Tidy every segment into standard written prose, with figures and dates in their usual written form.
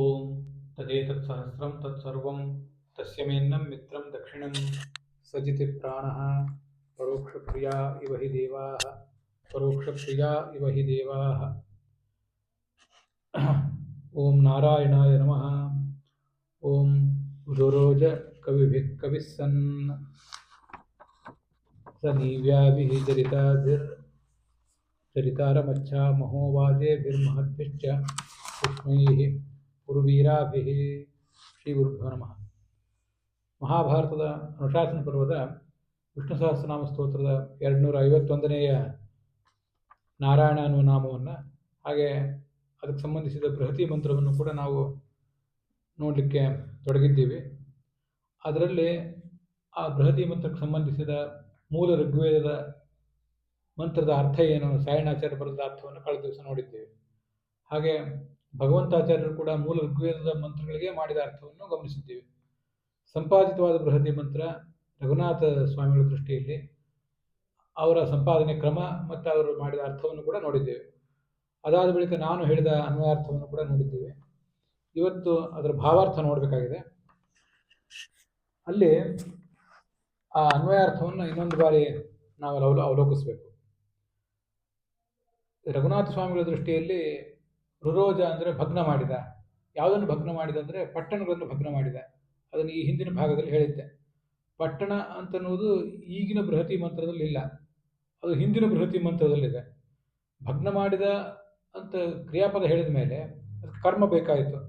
ಓಂ ತದೇತತ್ಸಹಸ್ರಂ ತತ್ಸರ್ವಂ ತಸ್ಯ ಮೇನ್ನಂ ಮಿತ್ರಂ ದಕ್ಷಿಣಂ ಸಜಿತಿ ಪ್ರಾಣಃ ಪರೋಕ್ಷಪ್ರಿಯಾ ಇವ ಹಿ ದೇವಾಃ ಪರೋಕ್ಷಪ್ರಿಯಾ ಇವ ಹಿ ದೇವಾಃ. ಓಂ ನಾರಾಯಣಾಯ ನಮಃ. ಓಂ ರುರೋಜ ಕವಿಭಿಃ ಕವಿಃ ಸನ್ ಸ ನೀವ್ಯಾಭಿಃ ಚರಿತಾರಮಚ್ಚಾ ಮಹೋವಾಜೇಭಿರ್ಮಹದ್ಭಿಶ್ಚ ಸೂಕ್ಷ್ಮೈಃ ಪುರುವೀರಾಭಿಃ. ಶ್ರೀ ಗುರುಭ್ಯೋ ನಮಃ. ಮಹಾಭಾರತದ ಅನುಶಾಸನ ಪರ್ವದ ವಿಷ್ಣು ಸಹಸ್ರನಾಮ ಸ್ತೋತ್ರದ 251ನೇಯ ನಾರಾಯಣ ಅನ್ನುವ ನಾಮವನ್ನು, ಹಾಗೆ ಅದಕ್ಕೆ ಸಂಬಂಧಿಸಿದ ಬೃಹತಿ ಮಂತ್ರವನ್ನು ಕೂಡ ನಾವು ನೋಡಲಿಕ್ಕೆ ತೊಡಗಿದ್ದೀವಿ. ಅದರಲ್ಲಿ ಆ ಬೃಹತಿ ಮಂತ್ರಕ್ಕೆ ಸಂಬಂಧಿಸಿದ ಮೂಲ ಋಗ್ವೇದದ ಮಂತ್ರದ ಅರ್ಥ ಏನು, ಸಾಯಣಾಚಾರ್ಯ ಬರೆದ ಅರ್ಥವನ್ನು ಕಳೆದ ದಿವಸ ನೋಡಿದ್ದೇವೆ. ಹಾಗೆ ಭಗವಂತಾಚಾರ್ಯರು ಕೂಡ ಮೂಲ ಋಗ್ವೇದದ ಮಂತ್ರಗಳಿಗೆ ಮಾಡಿದ ಅರ್ಥವನ್ನು ಗಮನಿಸಿದ್ದೇವೆ. ಸಂಪಾದಿತವಾದ ಬೃಹತಿ ಮಂತ್ರ ರಘುನಾಥ ಸ್ವಾಮಿಗಳ ದೃಷ್ಟಿಯಲ್ಲಿ ಅವರ ಸಂಪಾದನೆ ಕ್ರಮ ಮತ್ತು ಅವರು ಮಾಡಿದ ಅರ್ಥವನ್ನು ಕೂಡ ನೋಡಿದ್ದೇವೆ. ಅದಾದ ಬಳಿಕ ನಾನು ಹೇಳಿದ ಅನ್ವಯಾರ್ಥವನ್ನು ಕೂಡ ನೋಡಿದ್ದೇವೆ. ಇವತ್ತು ಅದರ ಭಾವಾರ್ಥ ನೋಡಬೇಕಾಗಿದೆ. ಅಲ್ಲಿ ಆ ಅನ್ವಯಾರ್ಥವನ್ನು ಇನ್ನೊಂದು ಬಾರಿ ನಾವು ಅವಲೋಕಿಸಬೇಕು. ರಘುನಾಥ ಸ್ವಾಮಿಗಳ ದೃಷ್ಟಿಯಲ್ಲಿ ರುರೋಜ ಅಂದರೆ ಭಗ್ನ ಮಾಡಿದ. ಯಾವುದನ್ನು ಭಗ್ನ ಮಾಡಿದ ಅಂದರೆ ಪಟ್ಟಣಗಳನ್ನು ಭಗ್ನ ಮಾಡಿದ. ಅದನ್ನು ಈ ಹಿಂದಿನ ಭಾಗದಲ್ಲಿ ಹೇಳಿದ್ದೆ. ಪಟ್ಟಣ ಅಂತನ್ನುವುದು ಈಗಿನ ಬೃಹತಿ ಮಂತ್ರದಲ್ಲಿ ಇಲ್ಲ, ಅದು ಹಿಂದಿನ ಬೃಹತಿ ಮಂತ್ರದಲ್ಲಿದೆ. ಭಗ್ನ ಮಾಡಿದ ಅಂತ ಕ್ರಿಯಾಪದ ಹೇಳಿದ ಮೇಲೆ ಅದಕ್ಕೆ ಕರ್ಮ ಬೇಕಾಯಿತು.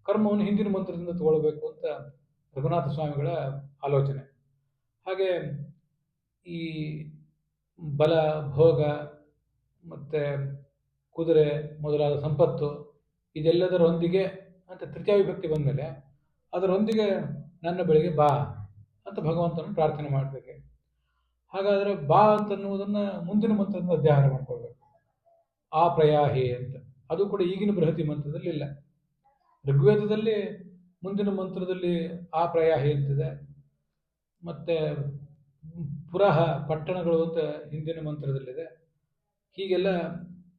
ಕರ್ಮವನ್ನು ಹಿಂದಿನ ಮಂತ್ರದಿಂದ ತಗೊಳ್ಬೇಕು ಅಂತ ರಘುನಾಥ ಸ್ವಾಮಿಗಳ ಆಲೋಚನೆ. ಹಾಗೆ ಈ ಬಲ, ಭೋಗ ಮತ್ತು ಕುದುರೆ ಮೊದಲಾದ ಸಂಪತ್ತು ಇದೆಲ್ಲದರೊಂದಿಗೆ ಅಂತ ತೃತೀಯ ವಿಭಕ್ತಿ ಬಂದ ಮೇಲೆ ಅದರೊಂದಿಗೆ ನನ್ನ ಬಳಿಗೆ ಬಾ ಅಂತ ಭಗವಂತನ ಪ್ರಾರ್ಥನೆ ಮಾಡಬೇಕು. ಹಾಗಾದರೆ ಬಾ ಅಂತನ್ನುವುದನ್ನು ಮುಂದಿನ ಮಂತ್ರದಿಂದ ಅಧ್ಯಾಹಾರ ಮಾಡ್ಕೊಳ್ಬೇಕು. ಆ ಪ್ರಯಾಹಿ ಅಂತ, ಅದು ಕೂಡ ಈಗಿನ ಬೃಹತಿ ಮಂತ್ರದಲ್ಲಿ ಇಲ್ಲ. ಋಗ್ವೇದದಲ್ಲಿ ಮುಂದಿನ ಮಂತ್ರದಲ್ಲಿ ಆ ಪ್ರಯಾಹಿ ಅಂತಿದೆ, ಮತ್ತು ಪುರಃ ಪಟ್ಟಣಗಳು ಅಂತ ಹಿಂದಿನ ಮಂತ್ರದಲ್ಲಿದೆ. ಹೀಗೆಲ್ಲ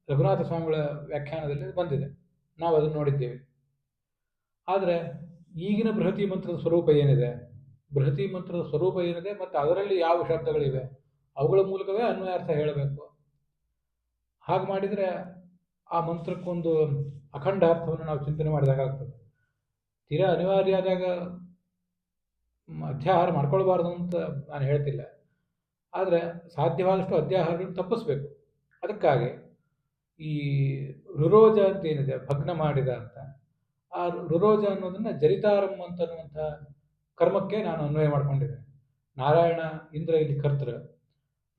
ರಘುನಾಥ ಸ್ವಾಮಿಗಳ ವ್ಯಾಖ್ಯಾನದಲ್ಲಿ ಬಂದಿದೆ, ನಾವು ಅದನ್ನು ನೋಡಿದ್ದೇವೆ. ಆದರೆ ಈಗಿನ ಬೃಹತಿ ಮಂತ್ರದ ಸ್ವರೂಪ ಏನಿದೆ, ಬೃಹತಿ ಮಂತ್ರದ ಸ್ವರೂಪ ಏನಿದೆ ಮತ್ತು ಅದರಲ್ಲಿ ಯಾವ ಶಬ್ದಗಳಿವೆ ಅವುಗಳ ಮೂಲಕವೇ ಅನ್ವಯಾರ್ಥ ಹೇಳಬೇಕು. ಹಾಗೆ ಮಾಡಿದರೆ ಆ ಮಂತ್ರಕ್ಕೊಂದು ಅಖಂಡ ಅರ್ಥವನ್ನು ನಾವು ಚಿಂತನೆ ಮಾಡಿದಾಗ ಆಗ್ತದೆ. ತೀರಾ ಅನಿವಾರ್ಯ ಆದಾಗ ಅಧ್ಯಾಹಾರ ಮಾಡ್ಕೊಳ್ಬಾರ್ದು ಅಂತ ನಾನು ಹೇಳ್ತಿಲ್ಲ, ಆದರೆ ಸಾಧ್ಯವಾದಷ್ಟು ಅಧ್ಯಾಹಾರಗಳನ್ನು ತಪ್ಪಿಸ್ಬೇಕು. ಅದಕ್ಕಾಗಿ ಈ ರುರೋಜ ಅಂತ ಏನಿದೆ, ಭಗ್ನ ಮಾಡಿದ ಅಂತ, ಆ ರುರೋಜ ಅನ್ನೋದನ್ನು ಜರಿತಾರಂ ಅಂತನ್ನುವಂಥ ಕರ್ಮಕ್ಕೆ ನಾನು ಅನ್ವಯ ಮಾಡ್ಕೊಂಡಿದ್ದೇನೆ. ನಾರಾಯಣ ಇಂದ್ರ ಇಲ್ಲಿ ಕರ್ತೃ,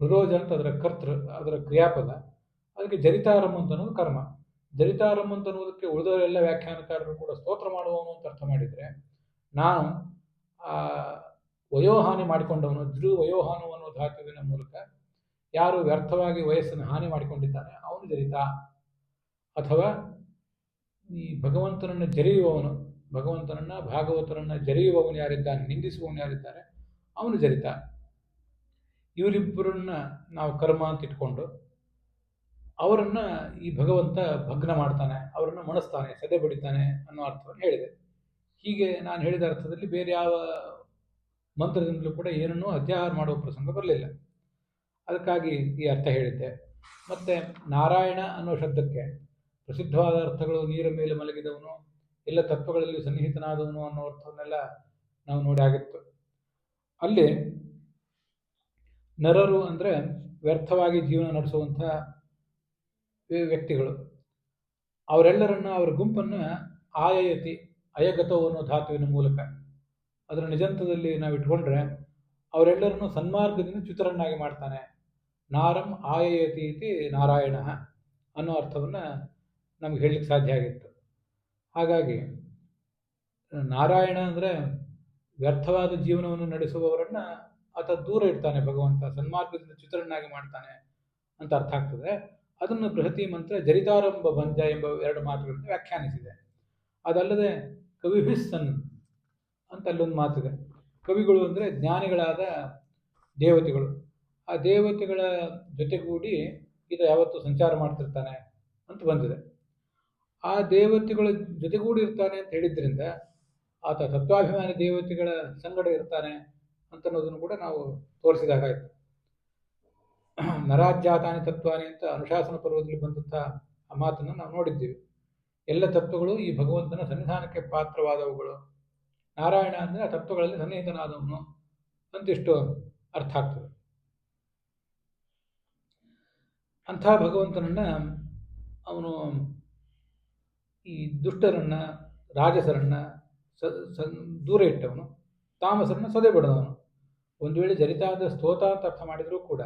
ರುರೋಜ ಅಂತ ಅದರ ಕರ್ತೃ, ಅದರ ಕ್ರಿಯಾಪದ. ಅದಕ್ಕೆ ಜರಿತಾರಂ ಅಂತ ಅನ್ನೋದು ಕರ್ಮ. ಜರಿತಾರಂ ಅಂತ ಅನ್ನೋದಕ್ಕೆ ಉಳಿದವರೆಲ್ಲ ವ್ಯಾಖ್ಯಾನಕಾರರು ಕೂಡ ಸ್ತೋತ್ರ ಮಾಡುವವನು ಅಂತ ಅರ್ಥ ಮಾಡಿದರೆ, ನಾನು ಆ ವಯೋಹಾನಿ ಮಾಡಿಕೊಂಡವನು, ದೃಢ ವಯೋಹಾನು ಅನ್ನೋ ಧಾತುವಿನ ಮೂಲಕ ಯಾರು ವ್ಯರ್ಥವಾಗಿ ವಯಸ್ಸನ್ನು ಹಾನಿ ಮಾಡಿಕೊಂಡಿದ್ದಾನೆ ಅವನು ಜರಿತ. ಅಥವಾ ಈ ಭಗವಂತನನ್ನು ಜರಿಯುವವನು, ಭಗವಂತನನ್ನು ಭಾಗವತರನ್ನು ಜರಿಯುವವನು ಯಾರಿದ್ದಾನೆ, ನಿಂದಿಸುವವನು ಯಾರಿದ್ದಾನೆ ಅವನು ಜರಿತ. ಇವರಿಬ್ಬರನ್ನ ನಾವು ಕರ್ಮ ಅಂತ ಇಟ್ಕೊಂಡು ಅವರನ್ನು ಈ ಭಗವಂತ ಭಗ್ನ ಮಾಡ್ತಾನೆ, ಅವರನ್ನು ಮಣಿಸ್ತಾನೆ, ಸದೆ ಬಡಿತಾನೆ ಅನ್ನೋ ಅರ್ಥವನ್ನು ಹೇಳಿದೆ. ಹೀಗೆ ನಾನು ಹೇಳಿದ ಅರ್ಥದಲ್ಲಿ ಬೇರೆ ಯಾವ ಮಂತ್ರದಿಂದಲೂ ಕೂಡ ಏನನ್ನೂ ಅಧ್ಯಾಹಾರ ಮಾಡುವ ಪ್ರಸಂಗ ಬರಲಿಲ್ಲ. ಅದಕ್ಕಾಗಿ ಈ ಅರ್ಥ ಹೇಳಿದ್ದೆ. ಮತ್ತು ನಾರಾಯಣ ಅನ್ನೋ ಶಬ್ದಕ್ಕೆ ಪ್ರಸಿದ್ಧವಾದ ಅರ್ಥಗಳು ನೀರ ಮೇಲೆ ಮಲಗಿದವನು, ಎಲ್ಲ ತತ್ವಗಳಲ್ಲಿ ಸನ್ನಿಹಿತನಾದವನು ಅನ್ನೋ ಅರ್ಥವನ್ನೆಲ್ಲ ನಾವು ನೋಡಿ ಆಗಿತ್ತು. ಅಲ್ಲಿ ನರರು ಅಂದರೆ ವ್ಯರ್ಥವಾಗಿ ಜೀವನ ನಡೆಸುವಂಥ ವ್ಯಕ್ತಿಗಳು. ಅವರೆಲ್ಲರನ್ನ, ಅವರ ಗುಂಪನ್ನು ಆಯಯತಿ, ಅಯಗತವು ಅನ್ನೋ ಧಾತುವಿನ ಮೂಲಕ ಅದರ ನಿಜಂತದಲ್ಲಿ ನಾವು ಇಟ್ಕೊಂಡ್ರೆ ಅವರೆಲ್ಲರನ್ನು ಸನ್ಮಾರ್ಗದಿಂದ ಚ್ಯುತರನ್ನಾಗಿ ಮಾಡ್ತಾನೆ. ನಾರಂ ಆಯಯತಿ ಇತಿ ನಾರಾಯಣ ಅನ್ನೋ ಅರ್ಥವನ್ನು ನಮ್ಗೆ ಹೇಳಲಿಕ್ಕೆ ಸಾಧ್ಯ ಆಗಿತ್ತು. ಹಾಗಾಗಿ ನಾರಾಯಣ ಅಂದರೆ ವ್ಯರ್ಥವಾದ ಜೀವನವನ್ನು ನಡೆಸುವವರನ್ನು ಆತ ದೂರ ಇಡ್ತಾನೆ ಭಗವಂತ, ಸನ್ಮಾರ್ಗದಿಂದ ಚ್ಯುತರನ್ನಾಗಿ ಮಾಡ್ತಾನೆ ಅಂತ ಅರ್ಥ ಆಗ್ತದೆ. ಅದನ್ನು ಬೃಹತಿ ಮಂತ್ರ ಜರಿತಾರಂಭ ಭಂಜ ಎಂಬ 2 ಮಾತುಗಳನ್ನು ವ್ಯಾಖ್ಯಾನಿಸಿದೆ. ಅದಲ್ಲದೆ ಕವಿಭಿಸ್ಸನ್ ಅಂತ ಅಲ್ಲೊಂದು ಮಾತಿದೆ. ಕವಿಗಳು ಅಂದರೆ ಜ್ಞಾನಿಗಳಾದ ದೇವತೆಗಳು. ಆ ದೇವತೆಗಳ ಜೊತೆಗೂಡಿ ಇದು ಯಾವತ್ತೂ ಸಂಚಾರ ಮಾಡ್ತಿರ್ತಾನೆ ಅಂತ ಬಂದಿದೆ. ಆ ದೇವತೆಗಳ ಜೊತೆಗೂಡಿ ಇರ್ತಾನೆ ಅಂತ ಹೇಳಿದ್ರಿಂದ ಆತ ತತ್ವಾಭಿಮಾನಿ ದೇವತೆಗಳ ಸಂಗಡ ಇರ್ತಾನೆ ಅಂತನ್ನೋದನ್ನು ಕೂಡ ನಾವು ತೋರಿಸಿದಾಗಾಯಿತು. ನರಾಜ್ಯಾತಾನಿ ತತ್ವಾನಿ ಅಂತ ಅನುಶಾಸನ ಪರ್ವದಲ್ಲಿ ಬಂದಂಥ ಆ ಮಾತನ್ನು ನಾವು ನೋಡಿದ್ದೀವಿ. ಎಲ್ಲ ತತ್ವಗಳು ಈ ಭಗವಂತನ ಸನ್ನಿಧಾನಕ್ಕೆ ಪಾತ್ರವಾದವುಗಳು. ನಾರಾಯಣ ಅಂದರೆ ಆ ತತ್ವಗಳಲ್ಲಿ ಸನ್ನಿಹಿತನಾದವನು ಅಂತಿಷ್ಟು ಅರ್ಥ ಆಗ್ತದೆ. ಅಂಥ ಭಗವಂತನನ್ನ ಅವನು ಈ ದುಷ್ಟರನ್ನ, ರಾಜಸರನ್ನ ದೂರ ಇಟ್ಟವನು, ತಾಮಸರನ್ನ ಸದೆ ಬಿಡದವನು. ಒಂದು ವೇಳೆ ಜರಿತಾದ ಸ್ತೋತ ಅಂತ ಅರ್ಥ ಮಾಡಿದರೂ ಕೂಡ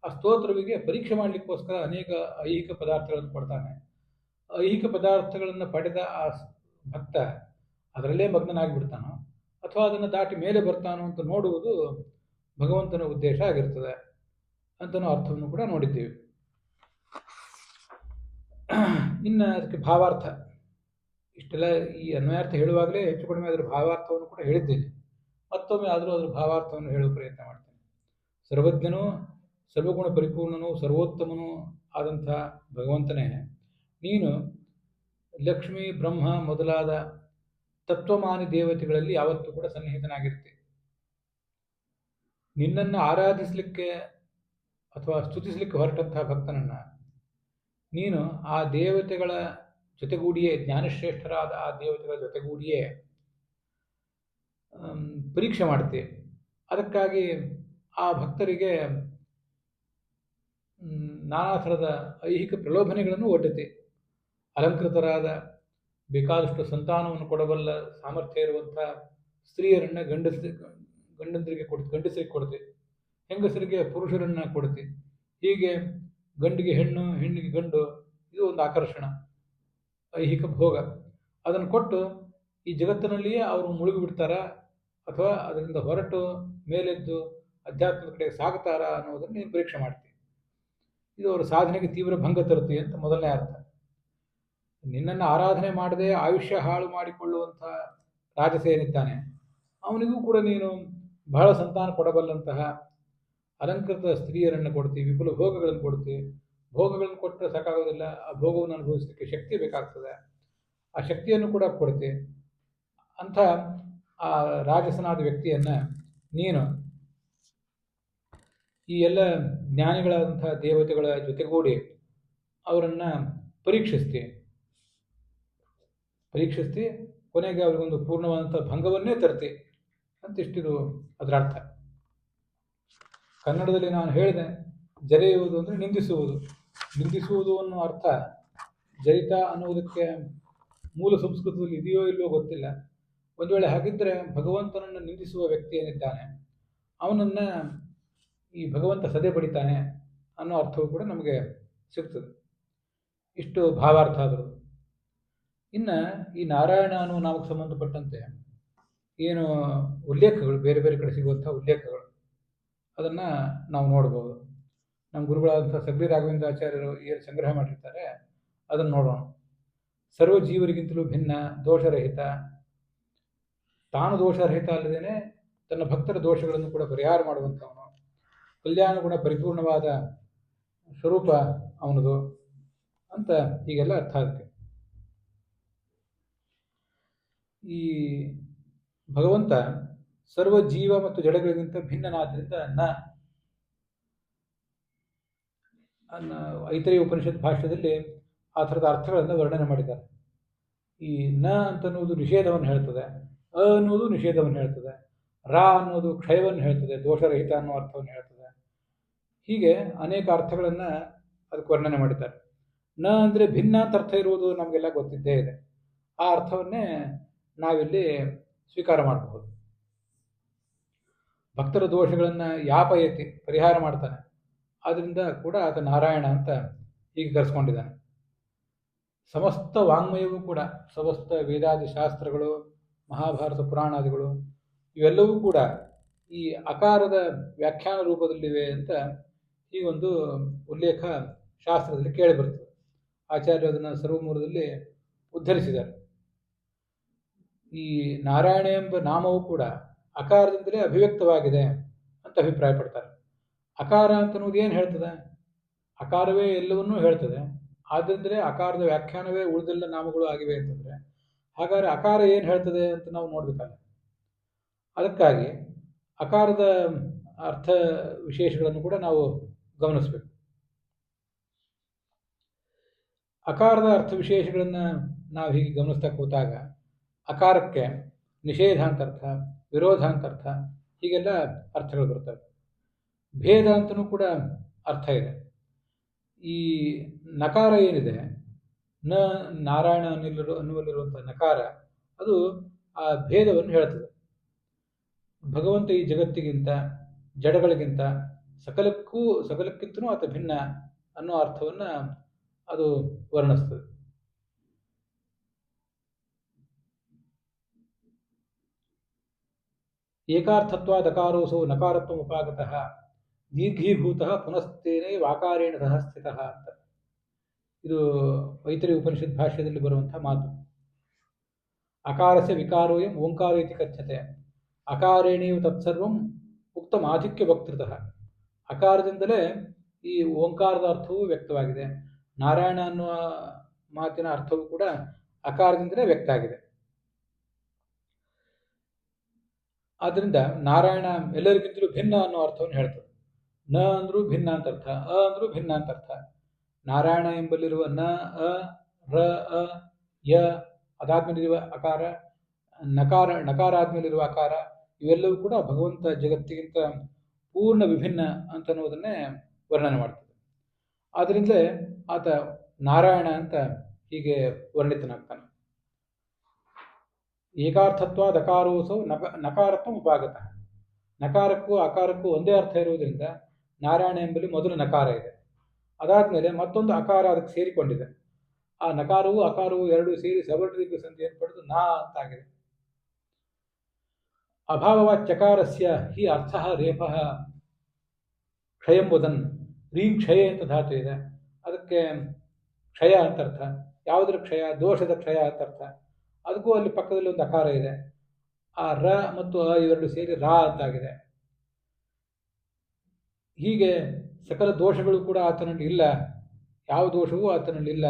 ಆ ಸ್ತೋತ್ರವಿಗೆ ಪರೀಕ್ಷೆ ಮಾಡಲಿಕ್ಕೋಸ್ಕರ ಅನೇಕ ಐಹಿಕ ಪದಾರ್ಥಗಳನ್ನು ಕೊಡ್ತಾನೆ. ಐಹಿಕ ಪದಾರ್ಥಗಳನ್ನು ಪಡೆದ ಆ ಭಕ್ತ ಅದರಲ್ಲೇ ಮಗ್ನನಾಗಿಬಿಡ್ತಾನೋ ಅಥವಾ ಅದನ್ನು ದಾಟಿ ಮೇಲೆ ಬರ್ತಾನೋ ಅಂತ ನೋಡುವುದು ಭಗವಂತನ ಉದ್ದೇಶ ಆಗಿರ್ತದೆ ಅಂತನೋ ಅರ್ಥವನ್ನು ಕೂಡ ನೋಡಿದ್ದೇವೆ. ಇನ್ನು ಅದಕ್ಕೆ ಭಾವಾರ್ಥ, ಇಷ್ಟೆಲ್ಲ ಈ ಅನ್ವಯಾರ್ಥ ಹೇಳುವಾಗಲೇ ಹೆಚ್ಚು ಕಡಿಮೆ ಅದರ ಭಾವಾರ್ಥವನ್ನು ಕೂಡ ಹೇಳಿದ್ದೇನೆ. ಮತ್ತೊಮ್ಮೆ ಆದರೂ ಅದರ ಭಾವಾರ್ಥವನ್ನು ಹೇಳುವ ಪ್ರಯತ್ನ ಮಾಡ್ತೇನೆ. ಸರ್ವಜ್ಞನೂ ಸರ್ವಗುಣ ಪರಿಪೂರ್ಣನೂ ಸರ್ವೋತ್ತಮನೂ ಆದಂಥ ಭಗವಂತನೇ, ನೀನು ಲಕ್ಷ್ಮೀ ಬ್ರಹ್ಮ ಮೊದಲಾದ ತತ್ವಮಾನಿ ದೇವತೆಗಳಲ್ಲಿ ಯಾವತ್ತೂ ಕೂಡ ಸನ್ನಿಹಿತನಾಗಿರ್ತಿ. ನಿನ್ನನ್ನು ಆರಾಧಿಸಲಿಕ್ಕೆ ಅಥವಾ ಸ್ತುತಿಸಲಿಕ್ಕೆ ಹೊರಟಂತಹ ಭಕ್ತನನ್ನು ನೀನು ಆ ದೇವತೆಗಳ ಜೊತೆಗೂಡಿಯೇ, ಜ್ಞಾನಶ್ರೇಷ್ಠರಾದ ಆ ದೇವತೆಗಳ ಜೊತೆಗೂಡಿಯೇ ಪರೀಕ್ಷೆ ಮಾಡ್ತೀವಿ. ಅದಕ್ಕಾಗಿ ಆ ಭಕ್ತರಿಗೆ ನಾನಾ ಥರದ ಐಹಿಕ ಪ್ರಲೋಭನೆಗಳನ್ನು ಒಡ್ಡುತ್ತೆ. ಅಲಂಕೃತರಾದ ಬೇಕಾದಷ್ಟು ಸಂತಾನವನ್ನು ಕೊಡಬಲ್ಲ ಸಾಮರ್ಥ್ಯ ಇರುವಂಥ ಸ್ತ್ರೀಯರನ್ನು ಗಂಡಸರಿಗೆ ಕೊಡುತ್ತೆ, ಹೆಂಗಸರಿಗೆ ಪುರುಷರನ್ನು ಕೊಡುತ್ತೆ. ಹೀಗೆ ಗಂಡಿಗೆ ಹೆಣ್ಣು, ಹೆಣ್ಣಿಗೆ ಗಂಡು, ಇದು ಒಂದು ಆಕರ್ಷಣ, ಐಹಿಕ ಭೋಗ. ಅದನ್ನು ಕೊಟ್ಟು ಈ ಜಗತ್ತಿನಲ್ಲಿಯೇ ಅವರು ಮುಳುಗಿ ಬಿಡ್ತಾರ ಅಥವಾ ಅದರಿಂದ ಹೊರಟು ಮೇಲೆದ್ದು ಅಧ್ಯಾತ್ಮದ ಕಡೆ ಸಾಗುತ್ತಾರ ಅನ್ನೋದನ್ನು ನೀನು ಪರೀಕ್ಷೆ ಮಾಡ್ತೀವಿ. ಇದು ಅವರ ಸಾಧನೆಗೆ ತೀವ್ರ ಭಂಗ ತರುತ್ತಿ ಅಂತ ಮೊದಲನೇ ಅರ್ಥ. ನಿನ್ನನ್ನು ಆರಾಧನೆ ಮಾಡದೆ ಆಯುಷ್ಯ ಹಾಳು ಮಾಡಿಕೊಳ್ಳುವಂಥ ರಾಜಸ ಏನಿದ್ದಾನೆ ಅವನಿಗೂ ಕೂಡ ನೀನು ಬಹಳ ಸಂತಾನ ಕೊಡಬಲ್ಲಂತಹ ಅಲಂಕೃತ ಸ್ತ್ರೀಯರನ್ನು ಕೊಡ್ತೀವಿ, ವಿಪುಲ ಭೋಗಗಳನ್ನು ಕೊಡ್ತೀವಿ. ಭೋಗಗಳನ್ನು ಕೊಟ್ಟರೆ ಸಾಕಾಗೋದಿಲ್ಲ, ಆ ಭೋಗವನ್ನು ಅನುಭವಿಸಲಿಕ್ಕೆ ಶಕ್ತಿ ಬೇಕಾಗ್ತದೆ, ಆ ಶಕ್ತಿಯನ್ನು ಕೂಡ ಕೊಡ್ತೀವಿ. ಅಂಥ ಆ ರಾಜಸನಾದ ವ್ಯಕ್ತಿಯನ್ನು ನೀನು ಈ ಎಲ್ಲ ಜ್ಞಾನಿಗಳಾದಂಥ ದೇವತೆಗಳ ಜೊತೆಗೂಡಿ ಅವರನ್ನು ಪರೀಕ್ಷಿಸ್ತಿ, ಕೊನೆಗೆ ಅವರಿಗೊಂದು ಪೂರ್ಣವಾದಂಥ ಭಂಗವನ್ನೇ ತರ್ತಿ ಅಂತಿಷ್ಟಿದು ಅದರ ಅರ್ಥ. ಕನ್ನಡದಲ್ಲಿ ನಾನು ಹೇಳಿದೆ, ಜರೆಯುವುದು ಅಂದರೆ ನಿಂದಿಸುವುದು ಅನ್ನೋ ಅರ್ಥ ಜರಿತ ಅನ್ನುವುದಕ್ಕೆ ಮೂಲ ಸಂಸ್ಕೃತದಲ್ಲಿ ಇದೆಯೋ ಇಲ್ಲವೋ ಗೊತ್ತಿಲ್ಲ. ಒಂದು ವೇಳೆ ಹಾಗಿದ್ದರೆ ಭಗವಂತನನ್ನು ನಿಂದಿಸುವ ವ್ಯಕ್ತಿ ಏನಿದ್ದಾನೆ ಅವನನ್ನು ಈ ಭಗವಂತ ಸದೆ ಬಡಿತಾನೆ ಅನ್ನೋ ಅರ್ಥವೂ ಕೂಡ ನಮಗೆ ಸಿಗ್ತದೆ. ಇಷ್ಟು ಭಾವಾರ್ಥ ಆದರೂ. ಇನ್ನು ಈ ನಾರಾಯಣ ಅನ್ನೋ ನಾಮಕ್ಕೆ ಸಂಬಂಧಪಟ್ಟಂತೆ ಏನು ಉಲ್ಲೇಖಗಳು, ಬೇರೆ ಬೇರೆ ಕಡೆ ಸಿಗುವಂಥ ಉಲ್ಲೇಖಗಳು, ಅದನ್ನು ನಾವು ನೋಡ್ಬೋದು. ನಮ್ಮ ಗುರುಗಳಾದಂಥ ಸಗ್ಲಿ ರಾಘವೇಂದ್ರಾಚಾರ್ಯರು ಏನು ಸಂಗ್ರಹ ಮಾಡಿರ್ತಾರೆ ಅದನ್ನು ನೋಡೋಣ. ಸರ್ವ ಜೀವರಿಗಿಂತಲೂ ಭಿನ್ನ, ದೋಷರಹಿತ, ತಾನು ದೋಷರಹಿತ ಅಲ್ಲದೇನೆ ತನ್ನ ಭಕ್ತರ ದೋಷಗಳನ್ನು ಕೂಡ ಪರಿಹಾರ ಮಾಡುವಂಥವನು, ಕಲ್ಯಾಣ ಗುಣ ಪರಿಪೂರ್ಣವಾದ ಸ್ವರೂಪ ಅವನದು ಅಂತ ಹೀಗೆಲ್ಲ ಅರ್ಥ ಆಗುತ್ತೆ. ಈ ಭಗವಂತ ಸರ್ವ ಜೀವ ಮತ್ತು ಜಡಗಳಿಗಿಂತ ಭಿನ್ನನಾದ್ರಿಂದ ಐತರೇಯ ಉಪನಿಷತ್ ಭಾಷ್ಯದಲ್ಲಿ ಆ ಥರದ ಅರ್ಥಗಳನ್ನು ವರ್ಣನೆ ಮಾಡಿದ್ದಾರೆ. ಈ ನ ಅಂತನ್ನುವುದು ನಿಷೇಧವನ್ನು ಹೇಳ್ತದೆ, ಅ ಅನ್ನೋದು ನಿಷೇಧವನ್ನು ಹೇಳ್ತದೆ, ರಾ ಅನ್ನೋದು ಕ್ಷಯವನ್ನು ಹೇಳ್ತದೆ, ದೋಷರಹಿತ ಅನ್ನೋ ಅರ್ಥವನ್ನು ಹೇಳ್ತದೆ. ಹೀಗೆ ಅನೇಕ ಅರ್ಥಗಳನ್ನು ಅದಕ್ಕೆ ವರ್ಣನೆ ಮಾಡಿದ್ದಾರೆ. ನ ಅಂದರೆ ಭಿನ್ನ ಅಂತ ಅರ್ಥ ಇರುವುದು ನಮಗೆಲ್ಲ ಗೊತ್ತಿದ್ದೇ ಇದೆ. ಆ ಅರ್ಥವನ್ನೇ ನಾವಿಲ್ಲಿ ಸ್ವೀಕಾರ ಮಾಡಬಹುದು. ಭಕ್ತರ ದೋಷಗಳನ್ನು ಯಾಪಯತಿ, ಪರಿಹಾರ ಮಾಡ್ತಾನೆ. ಆದ್ದರಿಂದ ಕೂಡ ಆತ ನಾರಾಯಣ ಅಂತ ಹೀಗೆ ಕರೆಸ್ಕೊಂಡಿದ್ದಾನೆ. ಸಮಸ್ತ ವಾಂಗ್ಮಯವೂ ಕೂಡ, ಸಮಸ್ತ ವೇದಾದಿ ಶಾಸ್ತ್ರಗಳು, ಮಹಾಭಾರತ ಪುರಾಣಾದಿಗಳು ಇವೆಲ್ಲವೂ ಕೂಡ ಈ ಅಕಾರದ ವ್ಯಾಖ್ಯಾನ ರೂಪದಲ್ಲಿವೆ ಅಂತ ಹೀಗೊಂದು ಉಲ್ಲೇಖ ಶಾಸ್ತ್ರದಲ್ಲಿ ಕೇಳಿಬರ್ತದೆ. ಆಚಾರ್ಯ ಅದನ್ನು ಸರ್ವಮೂಲದಲ್ಲಿ ಉದ್ಧರಿಸಿದ್ದಾರೆ. ಈ ನಾರಾಯಣ ಎಂಬ ನಾಮವು ಕೂಡ ಅಕಾರದಿಂದಲೇ ಅಭಿವ್ಯಕ್ತವಾಗಿದೆ ಅಂತ ಅಭಿಪ್ರಾಯ ಪಡ್ತಾರೆ. ಅಕಾರ ಅಂತನ್ನುವುದು ಏನು ಹೇಳ್ತದೆ? ಅಕಾರವೇ ಎಲ್ಲವನ್ನೂ ಹೇಳ್ತದೆ. ಆದ್ದರಿಂದ ಅಕಾರದ ವ್ಯಾಖ್ಯಾನವೇ ಉಳಿದೆಲ್ಲ ನಾಮಗಳು ಆಗಿವೆ ಅಂತಂದರೆ ಹಾಗಾದರೆ ಅಕಾರ ಏನು ಹೇಳ್ತದೆ ಅಂತ ನಾವು ನೋಡಬೇಕಲ್ಲ. ಅದಕ್ಕಾಗಿ ಅಕಾರದ ಅರ್ಥ ವಿಶೇಷಗಳನ್ನು ಕೂಡ ನಾವು ಗಮನಿಸಬೇಕು. ಅಕಾರದ ಅರ್ಥ ವಿಶೇಷಗಳನ್ನು ನಾವು ಹೀಗೆ ಗಮನಿಸ್ತಾ ಕೂತಾಗ ಅಕಾರಕ್ಕೆ ನಿಷೇಧ ಅಂತರ್ಥ, ವಿರೋಧ ಅಂತರ್ಥ, ಹೀಗೆಲ್ಲ ಅರ್ಥಗಳು ಬರ್ತವೆ. ಭೇದ ಅಂತಲೂ ಕೂಡ ಅರ್ಥ ಇದೆ. ಈ ನಕಾರ ಏನಿದೆ, ನ ನಾರಾಯಣ ಅನ್ನುವಲ್ಲಿರುವಂಥ ನಕಾರ, ಅದು ಆ ಭೇದವನ್ನು ಹೇಳ್ತದೆ. ಭಗವಂತ ಈ ಜಗತ್ತಿಗಿಂತ ಜಡಗಳಿಗಿಂತ ಸಕಲಕ್ಕಿಂತನೂ ಆತ ಭಿನ್ನ ಅನ್ನೋ ಅರ್ಥವನ್ನು ಅದು ವರ್ಣಿಸ್ತದೆ. ಏಕಾರ್ಥತ್ವಾದಕಾರೋಸೋ ನಕಾರತ್ವ ಉಪಾಗತಃ ದೀರ್ಘೀಭೂತಃ ಪುನಸ್ತೇನೆ ವಾಕಾರೇಣ ಸಹ ಸ್ಥಿತಃ ಅಂತ. ಇದು ಐತರೇಯ ಉಪನಿಷತ್ ಭಾಷ್ಯದಲ್ಲಿ ಬರುವಂತಹ ಮಾತು. ಅಕಾರಸ್ಯ ವಿಕಾರೋಯಂ ಓಂಕಾರ ಇತಿ ಕಥ್ಯತೆ ಅಕಾರೇಣೇವ ತತ್ಸರ್ವಂ ಉಕ್ತಂ ಆಧಿಕ್ಯ ವಕ್ತೃತಃ. ಅಕಾರದಿಂದಲೇ ಈ ಓಂಕಾರದ ಅರ್ಥವೂ ವ್ಯಕ್ತವಾಗಿದೆ. ನಾರಾಯಣ ಅನ್ನುವ ಮಾತಿನ ಅರ್ಥವೂ ಕೂಡ ಅಕಾರದಿಂದಲೇ ವ್ಯಕ್ತ ಆಗಿದೆ. ಆದ್ದರಿಂದ ನಾರಾಯಣ ಎಲ್ಲರಿಗಿಂತಲೂ ಭಿನ್ನ ಅನ್ನೋ ಅರ್ಥವನ್ನು ಹೇಳ್ತದೆ. ನ ಅಂದ್ರೂ ಭಿನ್ನ ಅಂತ ಅರ್ಥ, ಅ ಅಂದ್ರೂ ಭಿನ್ನ ಅಂತ ಅರ್ಥ. ನಾರಾಯಣ ಎಂಬಲ್ಲಿರುವ ನ, ಅ, ರ, ಅ, ಯ, ಅದಾದ್ಮೇಲಿರುವ ಅಕಾರ, ನಕಾರ ಆದ್ಮೇಲಿರುವ ಅಕಾರ, ಇವೆಲ್ಲವೂ ಕೂಡ ಭಗವಂತ ಜಗತ್ತಿಗಿಂತ ಪೂರ್ಣ ವಿಭಿನ್ನ ಅಂತ ಅನ್ನೋದನ್ನೇ ವರ್ಣನೆ ಮಾಡ್ತದೆ. ಆದ್ದರಿಂದಲೇ ಆತ ನಾರಾಯಣ ಅಂತ ಹೀಗೆ ವರ್ಣಿತನಾಗ್ತಾನೆ. ಏಕಾರ್ಥತ್ವಾದ ಅಕಾರೋಸೌ ನಕಾರತ್ವ ಉಪಾಗತಃ. ನಕಾರಕ್ಕೂ ಅಕಾರಕ್ಕೂ ಒಂದೇ ಅರ್ಥ ಇರುವುದರಿಂದ ನಾರಾಯಣ ಎಂಬಲ್ಲಿ ಮೊದಲು ನಕಾರ ಇದೆ. ಅದಾದ್ಮೇಲೆ ಮತ್ತೊಂದು ಅಕಾರ ಅದಕ್ಕೆ ಸೇರಿಕೊಂಡಿದೆ. ಆ ನಕಾರವು ಅಕಾರವು ಎರಡೂ ಸೇರಿ ಸವರ್ಣ ಸಂಧಿಯನ್ನು ಪಡೆದು ನಾ ಅಂತಾಗಿದೆ. ಅಭಾವವಾಚ್ಯಕಾರಸ್ಯ ಹಿ ಅರ್ಥ ರೇಫಃ ಕ್ಷಯಂ ವದನ್ ರೀಂ ಕ್ಷಯ ಅಂತ ಧಾತು ಇದೆ. ಅದಕ್ಕೆ ಕ್ಷಯ ಅಂತರ್ಥ. ಯಾವುದರ ಕ್ಷಯ? ದೋಷದ ಕ್ಷಯ ಅಂತರ್ಥ. ಅದಕ್ಕೂ ಅಲ್ಲಿ ಪಕ್ಕದಲ್ಲಿ ಒಂದು ಅಕಾರ ಇದೆ. ಆ ರ ಮತ್ತು ಅ ಇವೆರಡು ಸೇರಿ ರಾ ಅಂತಾಗಿದೆ. ಹೀಗೆ ಸಕಲ ದೋಷಗಳು ಕೂಡ ಆತನಲ್ಲಿ ಇಲ್ಲ, ಯಾವ ದೋಷವೂ ಆತನಲ್ಲಿ ಇಲ್ಲ